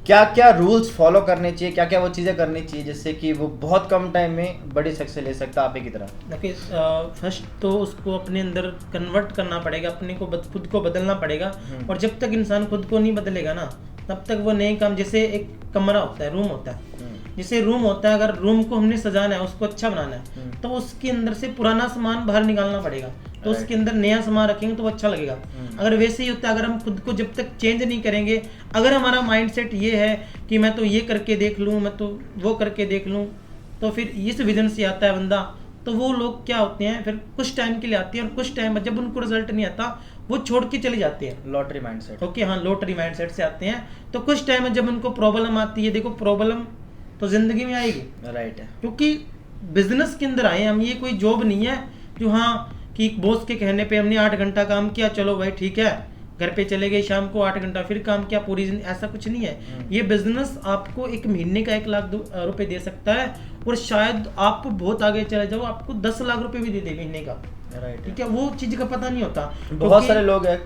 क्या क्या रूल्स फॉलो करने चाहिए, क्या क्या वो चीज़ें करनी चाहिए जिससे कि वो बहुत कम टाइम में बड़ी सक्सेस ले सकता है आप ही की तरह? देखिए, फर्स्ट तो उसको अपने अंदर कन्वर्ट करना पड़ेगा, अपने को खुद को बदलना पड़ेगा। और जब तक इंसान खुद को नहीं बदलेगा ना, तब तक वो नए काम, जैसे एक कमरा होता है, रूम होता है, जैसे रूम होता है, अगर रूम को हमने सजाना है, उसको अच्छा बनाना है, तो उसके अंदर से पुराना सामान बाहर निकालना पड़ेगा, तो उसके अंदर नया सामान रखेंगे तो वो अच्छा लगेगा। अगर वैसे ही होता है, अगर हम खुद को जब तक चेंज नहीं करेंगे, अगर हमारा माइंडसेट ये है कि मैं तो ये करके देख लूँ, मैं तो वो करके देख लूँ, तो फिर इस विजन से आता है बंदा, तो वो लोग क्या होते हैं, फिर कुछ टाइम के लिए आते हैं और कुछ टाइम जब उनको रिजल्ट नहीं आता वो छोड़ के चले जाते हैं। Lottery mindset. ओके, हाँ, लॉटरी माइंडसेट से आते हैं। तो कुछ टाइम में जब उनको प्रॉब्लम आती है, देखो प्रॉब्लम तो जिंदगी में आएगी, राइट है, क्योंकि बिजनेस के अंदर आए हम, ये कोई जॉब नहीं है जो हाँ कि बॉस के कहने पे हमने 8 घंटा काम किया, चलो भाई ठीक है, घर पे चले गए, शाम को 8 घंटा फिर काम किया पूरी जिंदगी, ऐसा कुछ नहीं है। ये बिजनेस आपको एक महीने का 1 लाख रुपए दे सकता है, और शायद आप बहुत आगे चले जाओ, आपको 10 लाख रुपए भी दे दे महीने का, राइट, ठीक है। वो चीज का पता नहीं होता। बहुत सारे लोग हैं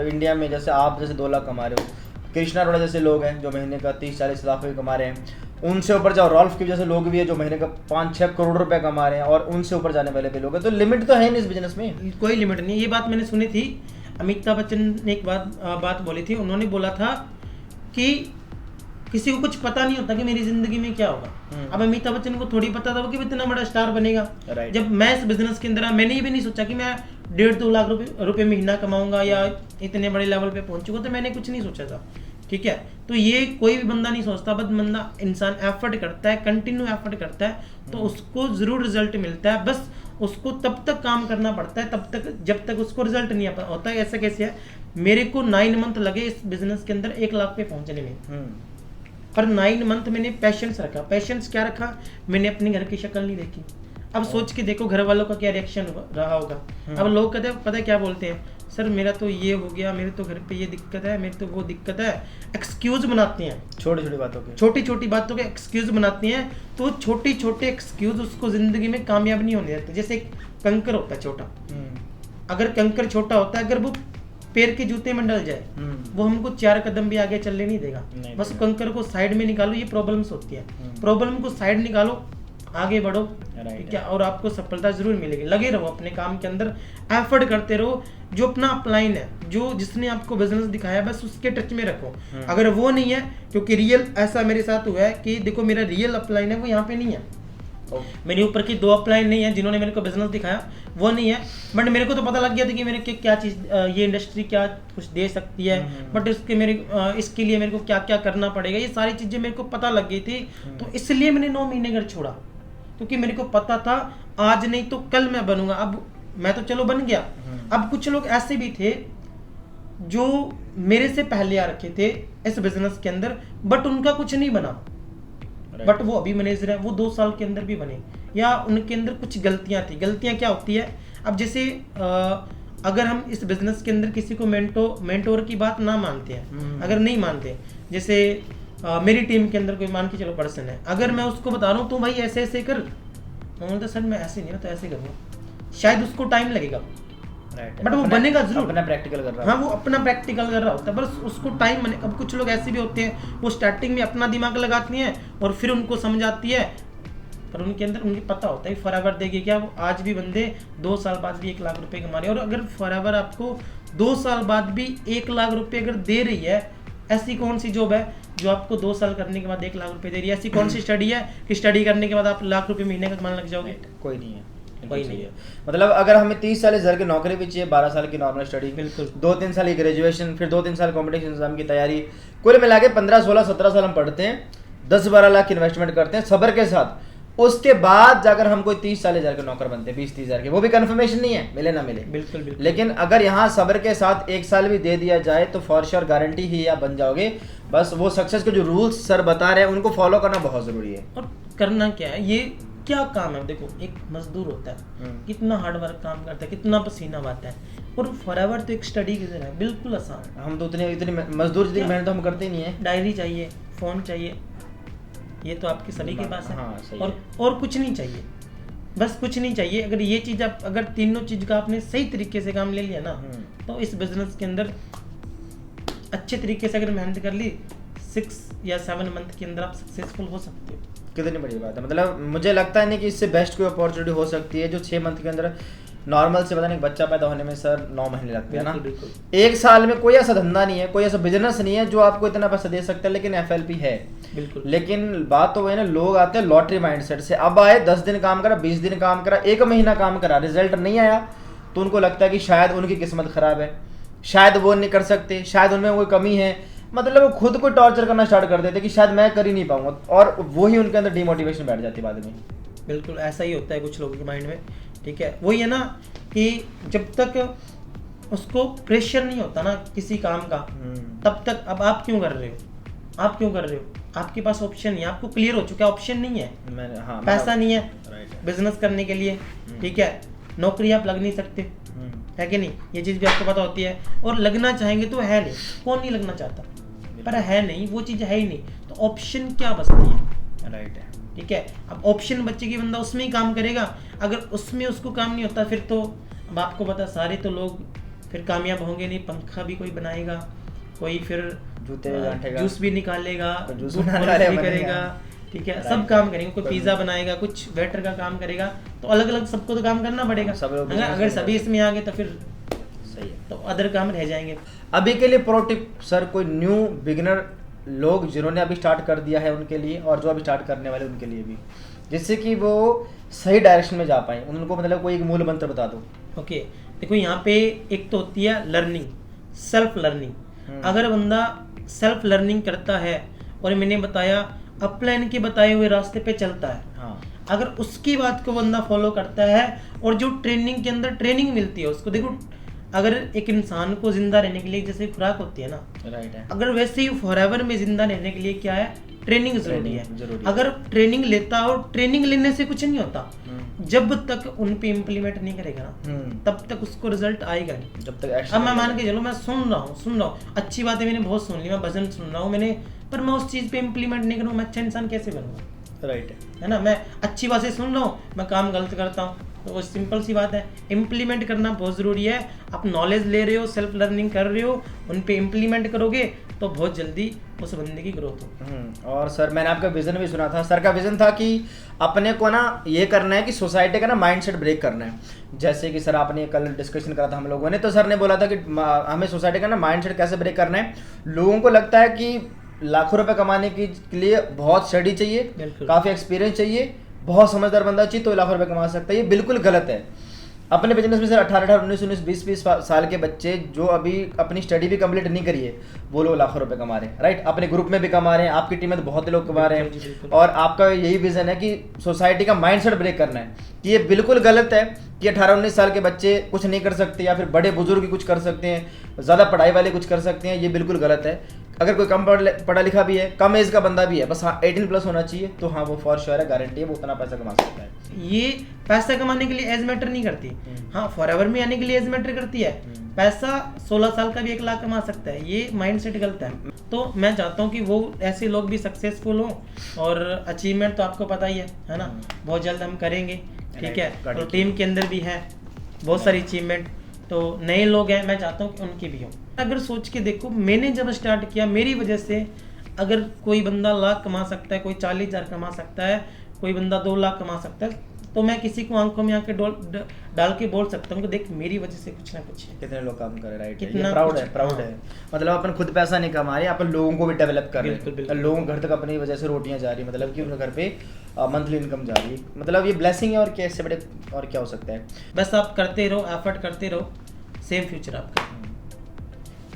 इंडिया में, जैसे आप जैसे 2 लाख कमा रहे हो, कृष्णा अरोड़ा जैसे लोग हैं जो महीने का 30-40 लाख रुपए कमा रहे हैं, उनसे ऊपर जाओ, रॉल्फ के जैसे लोग भी है जो महीने का 5-6 करोड़ रुपए कमा रहे हैं, और उनसे ऊपर जाने वाले भी लोग हैं। तो लिमिट तो है नहीं इस बिजनेस में, कोई लिमिट नहीं। ये बात मैंने सुनी थी, अमिताभ बच्चन ने एक बात बोली थी, उन्होंने बोला था कि किसी को कुछ पता नहीं होता कि मेरी जिंदगी में क्या होगा। अब अमिताभ बच्चन को थोड़ी पता था कि इतना बड़ा स्टार बनेगा। जब मैं इस बिजनेस के अंदर, मैंने ये भी नहीं सोचा कि मैं 1.5-2 लाख रुपए महीना कमाऊंगा या इतने बड़े लेवल पे पहुंचूंगा, तो मैंने कुछ नहीं सोचा था, ठीक है। तो ये कोई भी बंदा नहीं सोचता, बस बंदा इंसान एफर्ट करता है, कंटिन्यू एफर्ट करता है, तो उसको जरूर रिजल्ट मिलता है। बस उसको तब तक काम करना पड़ता है, तब तक जब तक उसको रिजल्ट नहीं होता है। ऐसा कैसे है, मेरे को 9 मंथ लगे इस बिजनेस के अंदर 1 लाख पे पहुंचने में, पर 9 मंथ मैंने पेशेंस रखा। पेशेंस क्या रखा, मैंने अपने घर की शक्ल नहीं देखी। अब सोच के देखो घर वालों का क्या रिएक्शन रहा होगा। अब लोग कहते हैं, पता है क्या बोलते हैं, सर मेरा तो ये हो गया, मेरे तो घर पे ये दिक्कत है, मेरे तो वो दिक्कत है, एक्सक्यूज बनाते हैं, छोटी छोटी बातों के एक्सक्यूज बनाते हैं। तो छोटी छोटे एक्सक्यूज उसको जिंदगी में कामयाब नहीं होने देते। जैसे एक कंकर होता है छोटा, अगर कंकर छोटा होता है, अगर वो पैर के जूते में डल जाए, वो हमको 4 कदम भी आगे चलने नहीं देगा। बस कंकर को साइड में निकालो, ये प्रॉब्लम्स होती है, प्रॉब्लम को साइड निकालो, आगे बढ़ो, ठीक है, और आपको सफलता जरूर मिलेगी। लगे रहो अपने काम के अंदर, एफर्ट करते रहो। जो अपना अपलाइन है, जो जिसने आपको बिजनेस दिखाया, बस उसके टच में रखो। अगर वो नहीं है, क्योंकि रियल ऐसा मेरे साथ हुआ है कि देखो मेरा रियल अपलाइन है वो यहाँ पे नहीं है, मेरे ऊपर की 2 अपलाइन नहीं है जिन्होंने मेरे को बिजनेस दिखाया, वो नहीं है। बट मेरे को तो पता लग गया था कि मेरे को क्या चीज़, ये इंडस्ट्री क्या कुछ दे सकती है, बट इसके लिए मेरे को क्या क्या करना पड़ेगा, ये सारी चीज़ें मेरे को पता लग गई थी। तो इसलिए मैंने 9 महीने घर छोड़ा, क्योंकि मेरे को पता था आज नहीं तो कल मैं बनूंगा। अब मैं तो चलो बन गया, अब कुछ लोग ऐसे भी थे जो मेरे से पहले आ रखे थे इस बिजनेस के अंदर, बट उनका कुछ नहीं बना, बट वो अभी मैनेजर है, वो 2 साल के अंदर भी बने, या उनके अंदर कुछ गलतियां थी। गलतियां क्या होती है, अब जैसे अगर हम इस बिजनेस के अंदर किसी को मेंटोर की बात ना मानते हैं, अगर नहीं मानते, जैसे मेरी टीम के अंदर कोई मान के चलो पर्सन है, अगर मैं उसको बता रहा हूँ तो भाई ऐसे ऐसे कर, वो बोलता सर मैं ऐसे नहीं, मैं तो ऐसे करूँगा, शायद उसको टाइम लगेगा, बट वो बनेगा जरूर, अपना प्रैक्टिकल कर रहा है। हाँ, वो अपना प्रैक्टिकल कर रहा होता है, बस उसको टाइम बने। अब कुछ लोग ऐसे भी होते हैं, वो स्टार्टिंग में अपना दिमाग लगाती हैं और फिर उनको समझ आती है, पर उनके अंदर उन्हें पता होता है फॉरएवर देगी क्या, वो आज भी बंदे 2 साल बाद भी 1 लाख रुपए कमा रहे हैं। और अगर फॉरएवर आपको 2 साल बाद भी 1 लाख रुपए अगर दे रही है, ऐसी कौन सी जॉब है जो आपको 2 साल करने के बाद 1 लाख रुपए दे रही है? ऐसी कौन सी स्टडी है कि स्टडी करने के बाद आप लाख रुपए महीने का कमाने लग जाओगे? कोई नहीं है, कोई नहीं है। मतलब अगर हमें 30 साल घर की नौकरी भी चाहिए, 12 साल की नॉर्मल स्टडी, बिल्कुल 2-3 साल की ग्रेजुएशन, फिर 2-3 साल कॉम्पिटिशन एग्जाम की तैयारी, कुल मिला के 15-16-17 साल हम पढ़ते हैं, 10-12 लाख की इन्वेस्टमेंट करते हैं सब्र के साथ, उसके बाद जाकर हम कोई 30-40 के नौकर बनते हैं, 20-30 हजार के, वो भी कंफर्मेशन नहीं है, मिले ना मिले। बिल्कुल बिल्कुल। लेकिन अगर यहाँ सब्र के साथ 1 साल भी दे दिया जाए तो फॉर श्योर गारंटी ही आप बन जाओगे। बस वो सक्सेस के जो रूल्स सर बता रहे हैं उनको फॉलो करना बहुत जरूरी है। और करना क्या है, ये क्या काम है, देखो एक मजदूर होता है, कितना हार्ड वर्क काम करता है, कितना पसीना बहाता है, और फॉरएवर तो एक स्टडी की तरह है, बिल्कुल आसान। हम तो इतनी मजदूर जितनी मेहनत तो हम करते नहीं है। डायरी चाहिए, फोन चाहिए, ये तो आपके सभी के पास है। हाँ, और कुछ नहीं चाहिए, बस कुछ नहीं चाहिए। अगर ये चीज आप, अगर तीनों चीज का आपने सही तरीके से काम ले लिया ना, तो इस बिजनेस के अंदर अच्छे तरीके से अगर मेहनत कर ली, 6 या 7 मंथ के अंदर आप सक्सेसफुल हो सकते हो। कितनी बड़ी बात है। मतलब मुझे लगता है नहीं कि इससे बेस्ट कोई अपॉर्चुनिटी हो सकती है, जो 6 मंथ के अंदर नॉर्मल से पता नहीं बच्चा पैदा होने में सर 9 महीने लगते हैं ना। 1 साल में कोई ऐसा धंधा नहीं है, कोई ऐसा बिजनेस नहीं है जो आपको इतना पैसा दे सकता है, लेकिन FLP है। बिल्कुल। लेकिन बात तो वही ना, लोग आते हैं लॉटरी माइंडसेट से, अब आए 10 दिन काम करा, 20 दिन काम करा, 1 महीना काम करा, रिजल्ट नहीं आया तो उनको लगता है कि शायद उनकी किस्मत खराब है, शायद वो नहीं कर सकते, शायद उनमें कोई कमी है। मतलब वो खुद को टॉर्चर करना स्टार्ट कर देते कि शायद मैं कर ही नहीं पाऊंगा, और वही उनके अंदर डिमोटिवेशन बैठ जाती है बाद में। बिल्कुल ऐसा ही होता है कुछ लोगों के माइंड में, ठीक है। वही है ना कि जब तक उसको प्रेशर नहीं होता ना किसी काम का, तब तक अब आप क्यों कर रहे हो, आप क्यों कर रहे हो? आपके पास ऑप्शन नहीं है, आपको क्लियर हो चुका है ऑप्शन नहीं है, पैसा नहीं है बिजनेस करने के लिए, ठीक है, नौकरी आप लग नहीं सकते, है कि नहीं, ये चीज़ भी आपको पता होती है। और लगना चाहेंगे तो है नहीं, कौन नहीं लगना चाहता, पर है नहीं, वो चीज़ है ही नहीं, तो ऑप्शन क्या बचती है? राइट है, ठीक है। अब ऑप्शन बचेगी, बंदा उसमें ही काम करेगा, अगर उसमें उसको काम नहीं होता फिर तो अब आपको पता, सारे तो लोग फिर कामयाब होंगे नहीं। पंखा भी कोई बनाएगा, कोई फिर जूस भी निकालेगा, जूस भी करेगा, ठीक है, सब काम करेंगे, कोई पिज्जा बनाएगा, कुछ वेटर का काम करेगा, तो अलग अलग सबको तो काम करना पड़ेगा। अगर सभी इसमें आ गए तो फिर सही है, तो अदर काम रह जाएंगे। अभी के लिए प्रो टिप सर, कोई न्यू बिगिनर लोग जिन्होंने अभी स्टार्ट कर दिया है उनके लिए, और जो अभी स्टार्ट करने वाले उनके लिए भी, जिससे कि वो सही डायरेक्शन में जा पाए, उनको मतलब कोई एक मूल मंत्र बता दो। ओके, देखो यहाँ पे एक तो होती है लर्निंग, सेल्फ लर्निंग। अगर बंदा सेल्फ लर्निंग करता है और मैंने बताया अपलाइन के बताए हुए रास्ते पे चलता है, हाँ, अगर उसकी बात को बंदा फॉलो करता है और जो ट्रेनिंग के अंदर ट्रेनिंग मिलती है उसको, देखो अगर एक इंसान को जिंदा रहने के लिए जैसे खुराक होती है ना, राइट है, अगर वैसे ही फॉरएवर में जिंदा रहने के लिए क्या है, ट्रेनिंग जरूरी है। अगर ट्रेनिंग लेता हो, ट्रेनिंग लेने से कुछ नहीं होता, जब तक उन पे इम्प्लीमेंट नहीं करेगा ना, तब तक उसको रिजल्ट आएगा नहीं। जब तक अब मैं मान के चलो, मैं सुन रहा हूँ अच्छी बातें मैंने बहुत सुन ली, मैं भजन सुन रहा हूँ मैंने, पर मैं उस चीज पे इम्प्लीमेंट नहीं करूँ, मैं अच्छा इंसान कैसे बनूंगा? राइट है ना, मैं अच्छी बातें सुन रहा हूँ, मैं काम गलत करता हूँ, तो वो सिंपल सी बात है, इम्प्लीमेंट करना बहुत ज़रूरी है। आप नॉलेज ले रहे हो, सेल्फ लर्निंग कर रहे हो, उन पे इम्प्लीमेंट करोगे तो बहुत जल्दी उस बंदे की ग्रोथ हो। और सर मैंने आपका विजन भी सुना था, सर का विजन था कि अपने को ना ये करना है कि सोसाइटी का ना माइंडसेट ब्रेक करना है। जैसे कि सर आपने कल डिस्कशन करा था हम लोगों ने, तो सर ने बोला था कि हमें सोसाइटी का ना माइंडसेट कैसे ब्रेक करना है। लोगों को लगता है कि लाखों रुपए कमाने के लिए बहुत स्टडी चाहिए, काफ़ी एक्सपीरियंस चाहिए, बहुत समझदार बंदा चाहिए तो लाखों रुपए कमा सकता है, ये बिल्कुल गलत है। अपने बिजनेस में सर 18 19 19 20 साल के बच्चे जो अभी अपनी स्टडी भी कंप्लीट नहीं करी है वो लोग लाखों रुपए कमा रहे हैं, राइट। अपने ग्रुप में भी कमा रहे हैं, आपकी टीम में तो बहुत लोग कमा रहे हैं। और आपका यही विजन है कि सोसाइटी का माइंडसेट ब्रेक करना है कि ये बिल्कुल गलत है कि 18 19 साल के बच्चे कुछ नहीं कर सकते या फिर बड़े बुजुर्ग कुछ कर सकते हैं, ज़्यादा पढ़ाई वाले कुछ कर सकते हैं, ये बिल्कुल गलत है। अगर कोई कम पढ़ा लिखा भी है, कम एज का बंदा भी है, बस हाँ 18+ होना चाहिए, तो हाँ वो फॉर श्योर है, गारंटी है वो उतना पैसा कमा सकता है। ये पैसा कमाने के लिए एज मैटर नहीं करती, हाँ फॉरएवर में आने के लिए एज मैटर करती है। पैसा 16 साल का भी 1 लाख कमा सकता है, ये माइंडसेट गलत है। तो मैं चाहता हूँ कि वो ऐसे लोग भी सक्सेसफुल हों, और अचीवमेंट तो आपको पता ही है ना, बहुत जल्द हम करेंगे, ठीक है। और टीम के अंदर भी है बहुत सारी अचीवमेंट, तो नए लोग हैं, मैं चाहता हूँ कि उनकी भी हो। अगर सोच के देखो, मैंने जब स्टार्ट किया मेरी वजह से अगर कोई बंदा लाख कमा सकता है, कोई 40,000 कमा सकता है, कोई बंदा 2 लाख कमा सकता है, तो मैं किसी को आंखों में आके डाल के बोल सकता हूँ कि देख मेरी वजह से कुछ ना कुछ है। कितने लोग काम कर रहे हैं, राइट। कितना प्राउड है। मतलब अपन खुद पैसा नहीं कमा रहे, अपन लोगों को भी डेवलप कर रहे हैं, लोगों के घर तक अपनी वजह से रोटियां जा रही है, मतलब कि उनके घर पे मंथली इनकम जा रही है, मतलब ये ब्लेसिंग है। और क्या इससे बड़े और क्या हो सकता है। बस आप करते रहो, एफर्ट करते रहो, सेम फ्यूचर आपका।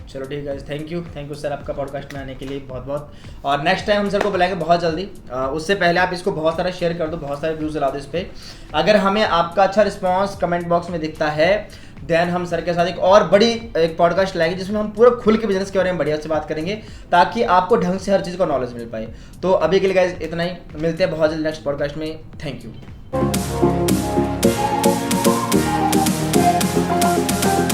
चलो ठीक है, थैंक यू सर आपका पॉडकास्ट में आने के लिए बहुत बहुत। और नेक्स्ट टाइम हम सर को बुलाएंगे बहुत जल्दी। उससे पहले आप इसको बहुत सारा शेयर कर दो, बहुत सारे व्यूज़ ला दो इस पर। अगर हमें आपका अच्छा रिस्पॉन्स कमेंट बॉक्स में दिखता है, देन हम सर के साथ एक और बड़ी एक पॉडकास्ट लाएंगे जिसमें हम पूरा खुल के बिजनेस के बारे में बढ़िया से बात करेंगे, ताकि आपको ढंग से हर चीज़ का नॉलेज मिल पाए। तो अभी के लिए गाइस इतना ही, मिलते हैं बहुत जल्द नेक्स्ट पॉडकास्ट में। Thank you.